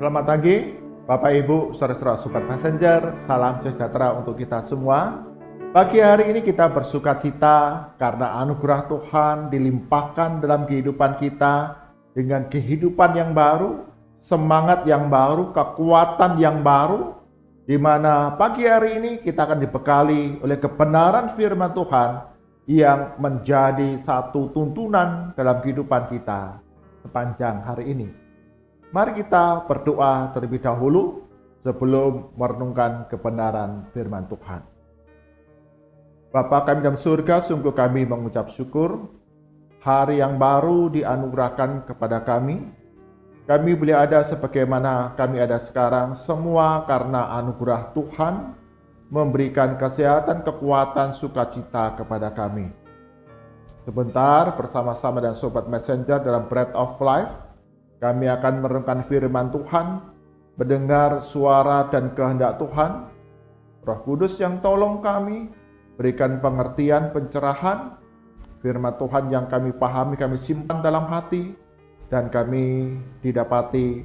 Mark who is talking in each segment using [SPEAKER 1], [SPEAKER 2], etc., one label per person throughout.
[SPEAKER 1] Selamat pagi, Bapak Ibu, saudara-saudara Sobat Messenger, salam sejahtera untuk kita semua. Pagi hari ini kita bersuka cita karena anugerah Tuhan dilimpahkan dalam kehidupan kita dengan kehidupan yang baru, semangat yang baru, kekuatan yang baru, di mana pagi hari ini kita akan dibekali oleh kebenaran firman Tuhan yang menjadi satu tuntunan dalam kehidupan kita sepanjang hari ini. Mari kita berdoa terlebih dahulu sebelum merenungkan kebenaran firman Tuhan. Bapa kami dalam surga, sungguh kami mengucap syukur hari yang baru dianugerahkan kepada kami. Kami boleh ada sebagaimana kami ada sekarang, semua karena anugerah Tuhan memberikan kesehatan, kekuatan, sukacita kepada kami. Sebentar bersama-sama dengan Sobat Messenger dalam Bread of Life, kami akan merenungkan firman Tuhan, mendengar suara dan kehendak Tuhan. Roh Kudus yang tolong kami, berikan pengertian, pencerahan. Firman Tuhan yang kami pahami, kami simpan dalam hati, dan kami didapati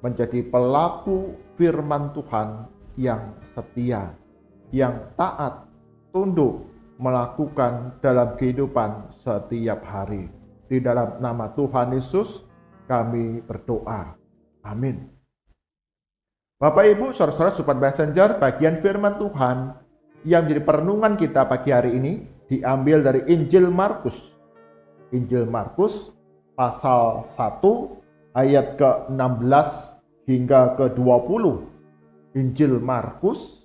[SPEAKER 1] menjadi pelaku firman Tuhan yang setia, yang taat, tunduk, melakukan dalam kehidupan setiap hari. Di dalam nama Tuhan Yesus, kami berdoa. Amin. Bapak Ibu, saudara-saudara Sobat Messenger, bagian firman Tuhan yang menjadi perenungan kita pagi hari ini diambil dari Injil Markus. Injil Markus pasal 1 ayat ke-16 hingga ke-20. Injil Markus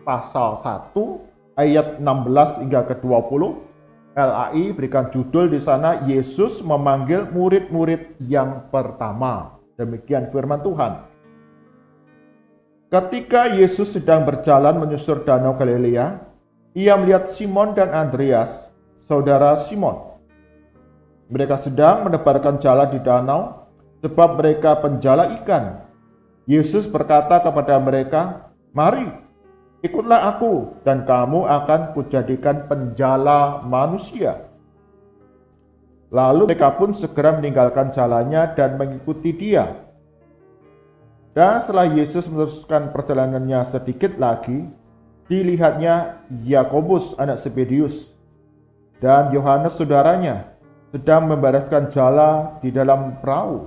[SPEAKER 1] pasal 1 ayat 16 hingga ke-20. LAI berikan judul di sana, Yesus memanggil murid-murid yang pertama. Demikian firman Tuhan. Ketika Yesus sedang berjalan menyusur danau Galilea, ia melihat Simon dan Andreas, saudara Simon. Mereka sedang menebarkan jala di danau, sebab mereka penjala ikan. Yesus berkata kepada mereka, "Mari, ikutlah aku, dan kamu akan kujadikan penjala manusia." Lalu mereka pun segera meninggalkan jalannya dan mengikuti dia. Dan setelah Yesus meneruskan perjalanannya sedikit lagi, dilihatnya Yakobus anak Zebedius dan Yohanes saudaranya sedang membereskan jala di dalam perahu.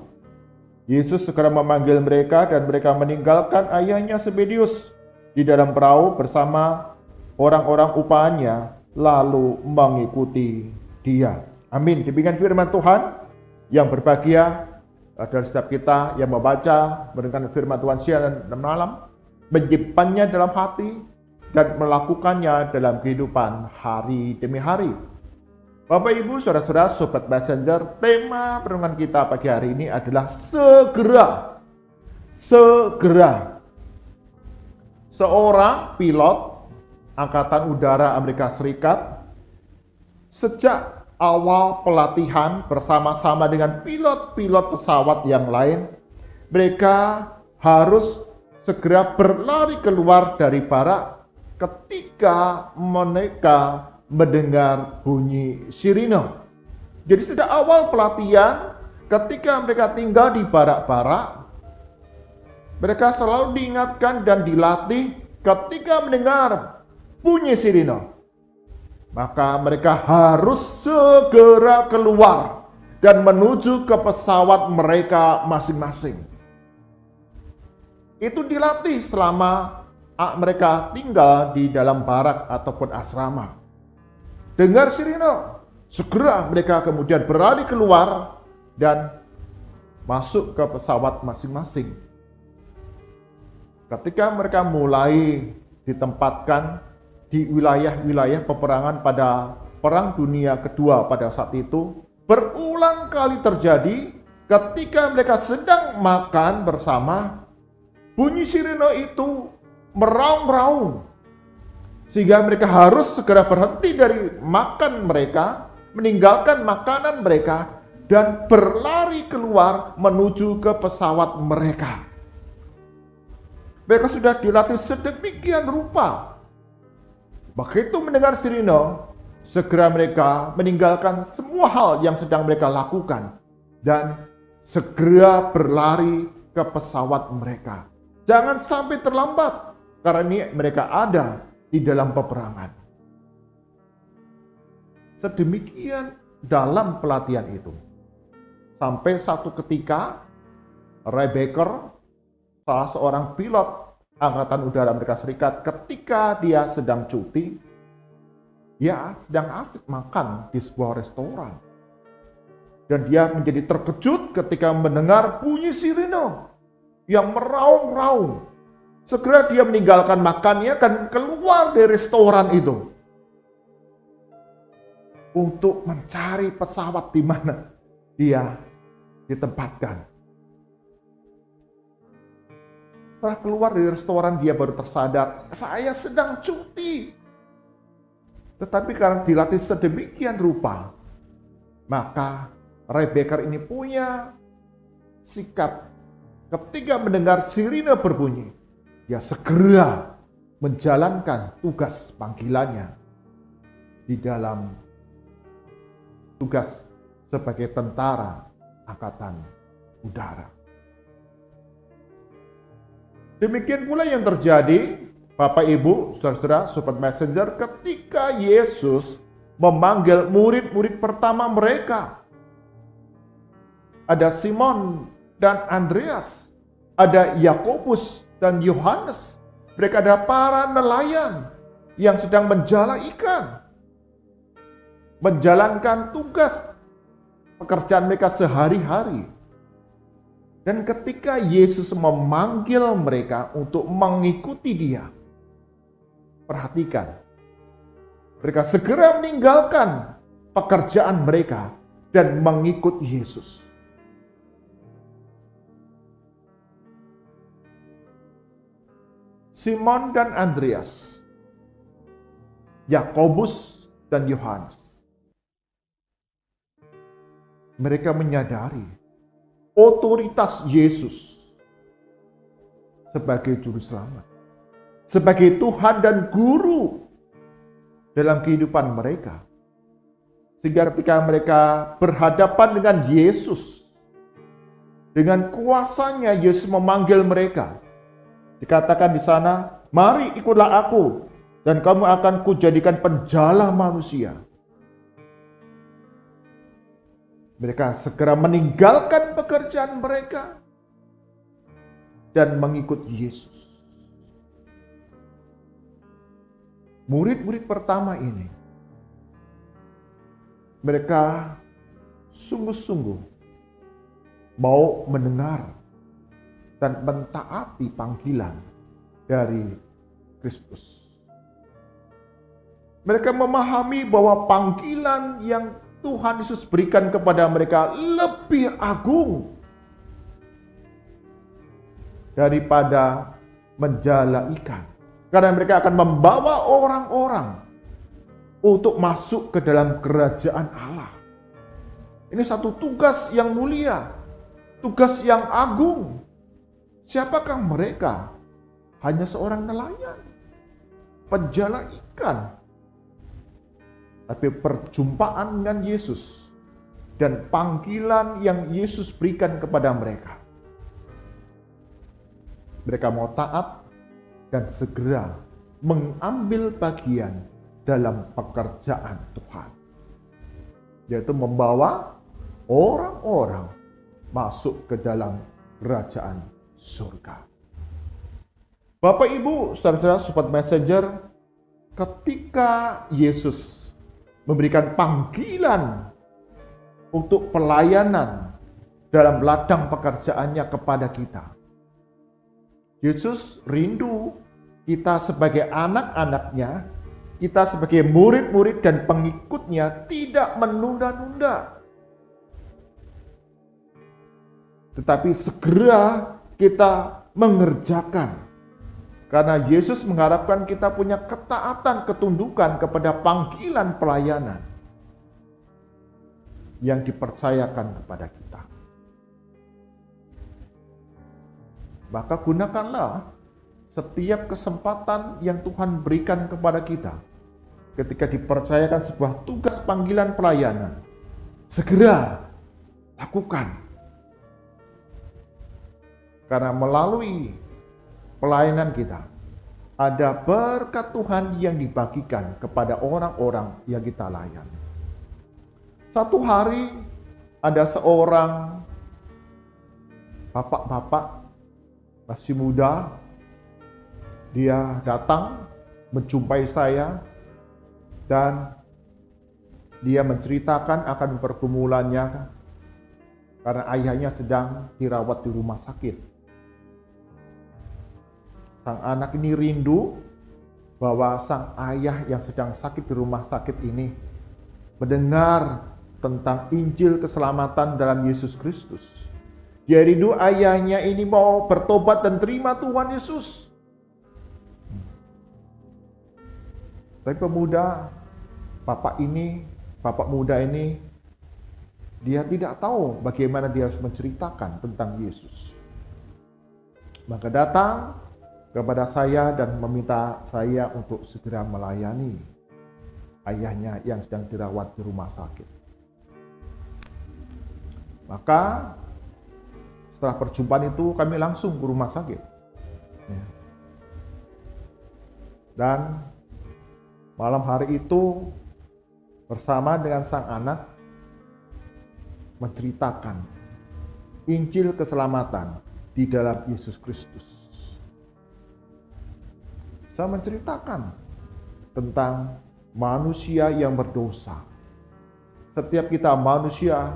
[SPEAKER 1] Yesus segera memanggil mereka dan mereka meninggalkan ayahnya Zebedius di dalam perahu bersama orang-orang upahannya, lalu mengikuti dia. Amin. Demikian firman Tuhan. Yang berbahagia adalah setiap kita yang membaca, mendengar firman Tuhan siang dan malam, menyimpannya dalam hati, dan melakukannya dalam kehidupan hari demi hari. Bapak Ibu, saudara-saudara Sobat Messenger, tema perenungan kita pagi hari ini adalah segera. Segera. Seorang pilot Angkatan Udara Amerika Serikat sejak awal pelatihan bersama-sama dengan pilot-pilot pesawat yang lain, mereka harus segera berlari keluar dari barak ketika mereka mendengar bunyi sirine. Jadi sejak awal pelatihan, ketika mereka tinggal di barak-barak, mereka selalu diingatkan dan dilatih ketika mendengar bunyi sirine, maka mereka harus segera keluar dan menuju ke pesawat mereka masing-masing. Itu dilatih selama mereka tinggal di dalam barak ataupun asrama. Dengar sirine, segera mereka kemudian berlari keluar dan masuk ke pesawat masing-masing. Ketika mereka mulai ditempatkan di wilayah-wilayah peperangan pada Perang Dunia Kedua pada saat itu, berulang kali terjadi ketika mereka sedang makan bersama, bunyi sirine itu meraung-raung, sehingga mereka harus segera berhenti dari makan mereka, meninggalkan makanan mereka, dan berlari keluar menuju ke pesawat mereka. Mereka sudah dilatih sedemikian rupa. Begitu mendengar sirine, segera mereka meninggalkan semua hal yang sedang mereka lakukan dan segera berlari ke pesawat mereka. Jangan sampai terlambat, karena ini mereka ada di dalam peperangan. Sedemikian dalam pelatihan itu. Sampai satu ketika, Ray Baker, salah seorang pilot Angkatan Udara Amerika Serikat, ketika dia sedang cuti, dia sedang asik makan di sebuah restoran. Dan dia menjadi terkejut ketika mendengar bunyi sirene yang meraung-raung. Segera dia meninggalkan makannya dan keluar dari restoran itu untuk mencari pesawat di mana dia ditempatkan. Setelah keluar dari restoran, dia baru tersadar, saya sedang cuti. Tetapi karena dilatih sedemikian rupa, maka Ray Baker ini punya sikap ketika mendengar sirine berbunyi, dia segera menjalankan tugas panggilannya di dalam tugas sebagai tentara Angkatan Udara. Demikian pula yang terjadi, Bapak Ibu, saudara-saudara, Sobat Messenger, ketika Yesus memanggil murid-murid pertama mereka. Ada Simon dan Andreas, ada Yakobus dan Yohanes. Mereka adalah para nelayan yang sedang menjala ikan, menjalankan tugas pekerjaan mereka sehari-hari. Dan ketika Yesus memanggil mereka untuk mengikuti Dia, perhatikan, mereka segera meninggalkan pekerjaan mereka dan mengikut Yesus. Simon dan Andreas, Yakobus dan Yohanes, mereka menyadari otoritas Yesus sebagai juru selamat, sebagai Tuhan dan Guru dalam kehidupan mereka. Sehingga ketika mereka berhadapan dengan Yesus, dengan kuasanya Yesus memanggil mereka. Dikatakan di sana, mari ikutlah aku dan kamu akan kujadikan penjala manusia. Mereka segera meninggalkan pekerjaan mereka dan mengikut Yesus. Murid-murid pertama ini, mereka sungguh-sungguh mau mendengar dan mentaati panggilan dari Kristus. Mereka memahami bahwa panggilan yang Tuhan Yesus berikan kepada mereka lebih agung daripada menjala ikan. Karena mereka akan membawa orang-orang untuk masuk ke dalam kerajaan Allah. Ini satu tugas yang mulia, tugas yang agung. Siapakah mereka? Hanya seorang nelayan, penjala ikan. Tapi perjumpaan dengan Yesus dan panggilan yang Yesus berikan kepada mereka, mereka mau taat dan segera mengambil bagian dalam pekerjaan Tuhan, yaitu membawa orang-orang masuk ke dalam kerajaan surga. Bapak Ibu, saudara-saudara, Sobat Messenger, ketika Yesus memberikan panggilan untuk pelayanan dalam ladang pekerjaannya kepada kita, Yesus rindu kita sebagai anak-anaknya, kita sebagai murid-murid dan pengikutnya tidak menunda-nunda, tetapi segera kita mengerjakan. Karena Yesus mengharapkan kita punya ketaatan, ketundukan kepada panggilan pelayanan yang dipercayakan kepada kita. Maka gunakanlah setiap kesempatan yang Tuhan berikan kepada kita ketika dipercayakan sebuah tugas panggilan pelayanan. Segera lakukan. Karena melalui pelayanan kita, ada berkat Tuhan yang dibagikan kepada orang-orang yang kita layani. Satu hari ada seorang bapak-bapak masih muda, dia datang menjumpai saya dan dia menceritakan akan pergumulannya karena ayahnya sedang dirawat di rumah sakit. Sang anak ini rindu bahwa sang ayah yang sedang sakit di rumah sakit ini mendengar tentang Injil keselamatan dalam Yesus Kristus. Dia rindu ayahnya ini mau bertobat dan terima Tuhan Yesus. Tapi bapak muda ini, dia tidak tahu bagaimana dia harus menceritakan tentang Yesus. Maka datang kepada saya dan meminta saya untuk segera melayani ayahnya yang sedang dirawat di rumah sakit. Maka setelah perjumpaan itu kami langsung ke rumah sakit. Dan malam hari itu bersama dengan sang anak menceritakan Injil keselamatan di dalam Yesus Kristus. Saya menceritakan tentang manusia yang berdosa. Setiap kita manusia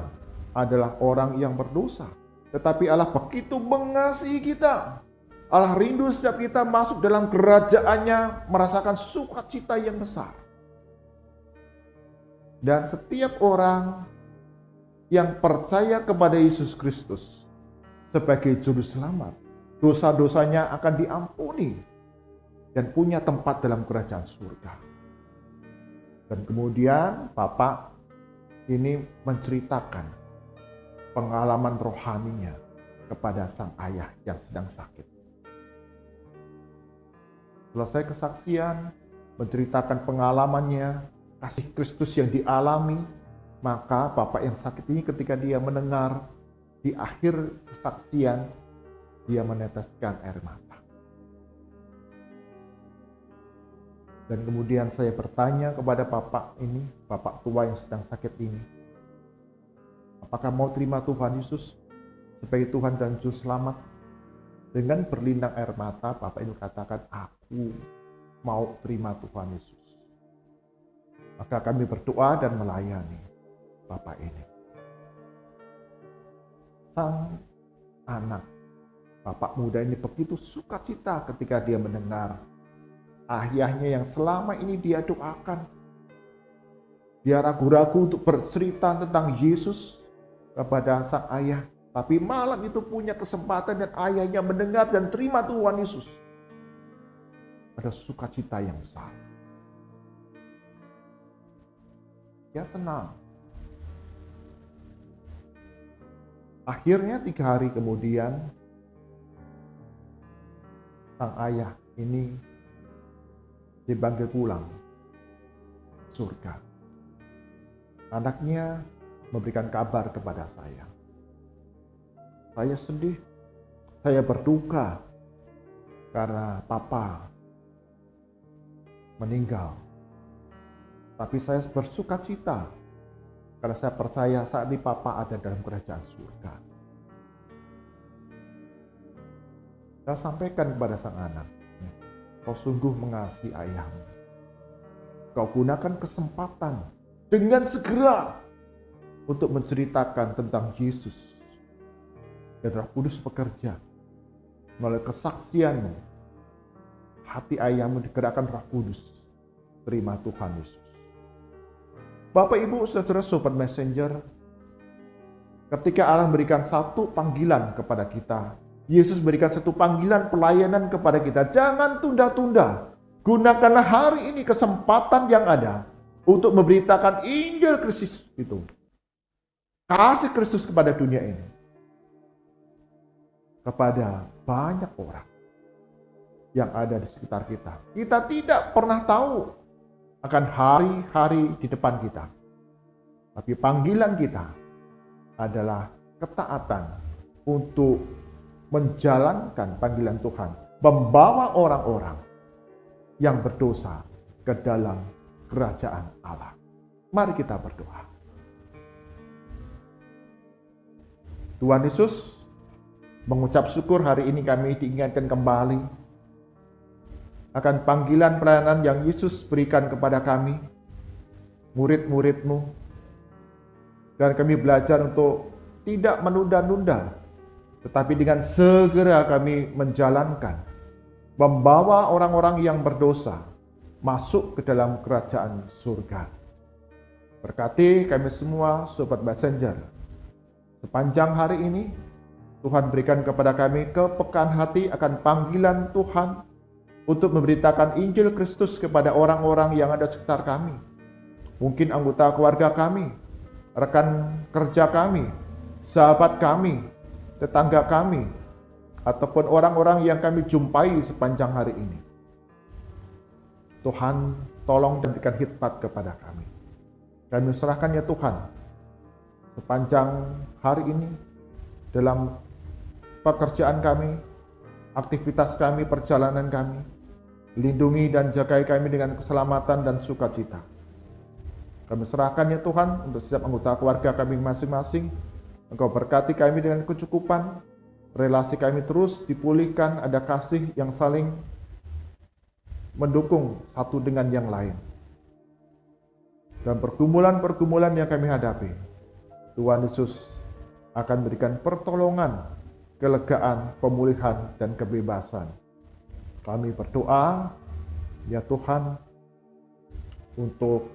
[SPEAKER 1] adalah orang yang berdosa. Tetapi Allah begitu mengasihi kita. Allah rindu setiap kita masuk dalam kerajaannya, merasakan sukacita yang besar. Dan setiap orang yang percaya kepada Yesus Kristus sebagai juru selamat, dosa-dosanya akan diampuni dan punya tempat dalam kerajaan surga. Dan kemudian Bapak ini menceritakan pengalaman rohaninya kepada sang ayah yang sedang sakit. Selesai kesaksian, menceritakan pengalamannya, kasih Kristus yang dialami, maka Bapak yang sakit ini ketika dia mendengar di akhir kesaksian, dia meneteskan air mata. Dan kemudian saya bertanya kepada Bapak ini, Bapak tua yang sedang sakit ini, apakah mau terima Tuhan Yesus sebagai Tuhan dan Juru Selamat? Dengan berlinang air mata, Bapak itu katakan, aku mau terima Tuhan Yesus. Maka kami berdoa dan melayani Bapak ini. Sang anak, Bapak muda ini begitu sukacita ketika dia mendengar ayahnya yang selama ini dia doakan. Dia ragu-ragu untuk bercerita tentang Yesus kepada sang ayah. Tapi malam itu punya kesempatan dan ayahnya mendengar dan terima Tuhan Yesus. Ada sukacita yang besar. Dia senang. Akhirnya 3 hari kemudian, sang ayah ini dipanggil pulang surga. Anaknya memberikan kabar kepada saya. Saya sedih, saya berduka karena Papa meninggal. Tapi saya bersukacita karena saya percaya saat ini Papa ada dalam kerajaan surga. Saya sampaikan kepada sang anak, kau sungguh mengasihi ayahmu. Kau gunakan kesempatan dengan segera untuk menceritakan tentang Yesus. Dan Roh Kudus bekerja melalui kesaksianmu. Hati ayahmu digerakkan Roh Kudus. Terima Tuhan Yesus. Bapak, Ibu, Saudara, Sobat Messenger, ketika Allah memberikan satu panggilan kepada kita, Yesus berikan satu panggilan pelayanan kepada kita. Jangan tunda-tunda. Gunakanlah hari ini kesempatan yang ada untuk memberitakan Injil Kristus itu. Kasih Kristus kepada dunia ini. Kepada banyak orang yang ada di sekitar kita. Kita tidak pernah tahu akan hari-hari di depan kita. Tapi panggilan kita adalah ketaatan untuk menjalankan panggilan Tuhan, membawa orang-orang yang berdosa ke dalam kerajaan Allah. Mari kita berdoa. Tuhan Yesus, mengucap syukur hari ini kami diingatkan kembali akan panggilan pelayanan yang Yesus berikan kepada kami, murid-murid-Mu. Dan kami belajar untuk tidak menunda-nunda, tetapi dengan segera kami menjalankan, membawa orang-orang yang berdosa masuk ke dalam kerajaan surga. Berkati kami semua, Sobat Messenger. Sepanjang hari ini, Tuhan berikan kepada kami kepekaan hati akan panggilan Tuhan untuk memberitakan Injil Kristus kepada orang-orang yang ada sekitar kami. Mungkin anggota keluarga kami, rekan kerja kami, sahabat kami, tetangga kami, ataupun orang-orang yang kami jumpai sepanjang hari ini. Tuhan, tolong dan berikan hikmat kepada kami. Kami serahkan ya Tuhan, sepanjang hari ini, dalam pekerjaan kami, aktivitas kami, perjalanan kami, lindungi dan jagai kami dengan keselamatan dan sukacita. Kami serahkan ya Tuhan untuk setiap anggota keluarga kami masing-masing. Engkau berkati kami dengan kecukupan, relasi kami terus dipulihkan, ada kasih yang saling mendukung satu dengan yang lain. Dan pergumulan-pergumulan yang kami hadapi, Tuhan Yesus akan berikan pertolongan, kelegaan, pemulihan, dan kebebasan. Kami berdoa, ya Tuhan, untuk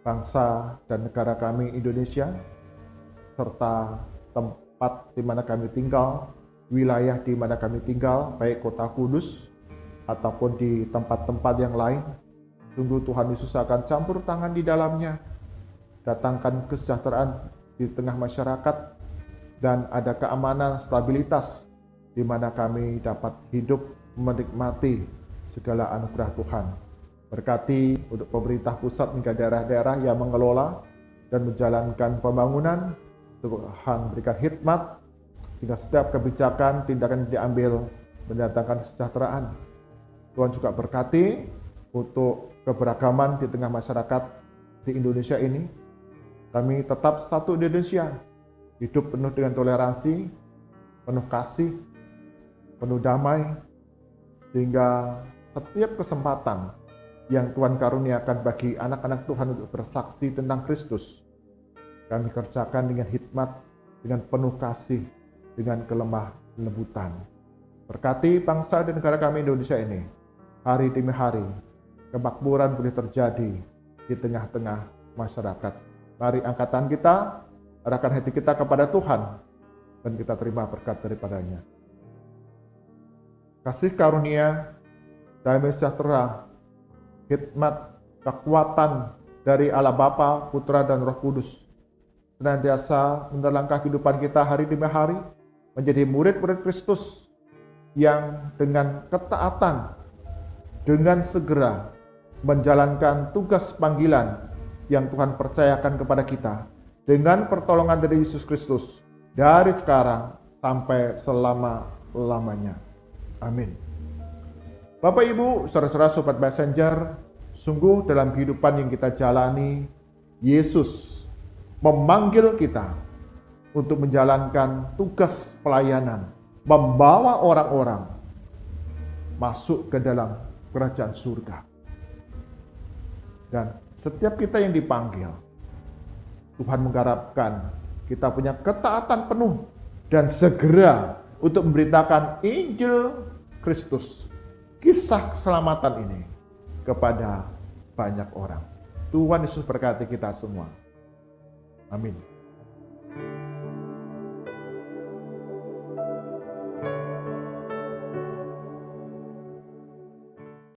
[SPEAKER 1] bangsa dan negara kami Indonesia, serta tempat di mana kami tinggal, wilayah di mana kami tinggal, baik kota Kudus ataupun di tempat-tempat yang lain. Sungguh Tuhan Yesus akan campur tangan di dalamnya, datangkan kesejahteraan di tengah masyarakat, dan ada keamanan, stabilitas, di mana kami dapat hidup menikmati segala anugerah Tuhan. Berkati untuk pemerintah pusat hingga daerah-daerah yang mengelola dan menjalankan pembangunan. Tuhan berikan hikmat, sehingga setiap kebijakan, tindakan yang diambil mendatangkan kesejahteraan. Tuhan juga berkati untuk keberagaman di tengah masyarakat di Indonesia ini. Kami tetap satu Indonesia, hidup penuh dengan toleransi, penuh kasih, penuh damai, sehingga setiap kesempatan yang Tuhan karuniakan bagi anak-anak Tuhan untuk bersaksi tentang Kristus, kami kerjakan dengan hikmat, dengan penuh kasih, dengan kelemah lembutan. Berkati bangsa dan negara kami Indonesia ini, hari demi hari, kemakmuran boleh terjadi di tengah-tengah masyarakat. Mari angkatan kita, arahkan hati kita kepada Tuhan, dan kita terima berkat daripadanya. Kasih karunia, damai sejahtera, hikmat, kekuatan dari Allah Bapa, Putra, dan Roh Kudus senantiasa menerlangkah kehidupan kita hari demi hari, menjadi murid-murid Kristus yang dengan ketaatan, dengan segera menjalankan tugas panggilan yang Tuhan percayakan kepada kita dengan pertolongan dari Yesus Kristus dari sekarang sampai selama-lamanya. Amin. Bapak Ibu, saudara-saudara Sobat Messenger, sungguh dalam kehidupan yang kita jalani, Yesus memanggil kita untuk menjalankan tugas pelayanan, membawa orang-orang masuk ke dalam kerajaan surga. Dan setiap kita yang dipanggil, Tuhan mengharapkan kita punya ketaatan penuh dan segera untuk memberitakan Injil Kristus, kisah keselamatan ini kepada banyak orang. Tuhan Yesus berkati kita semua. Amin.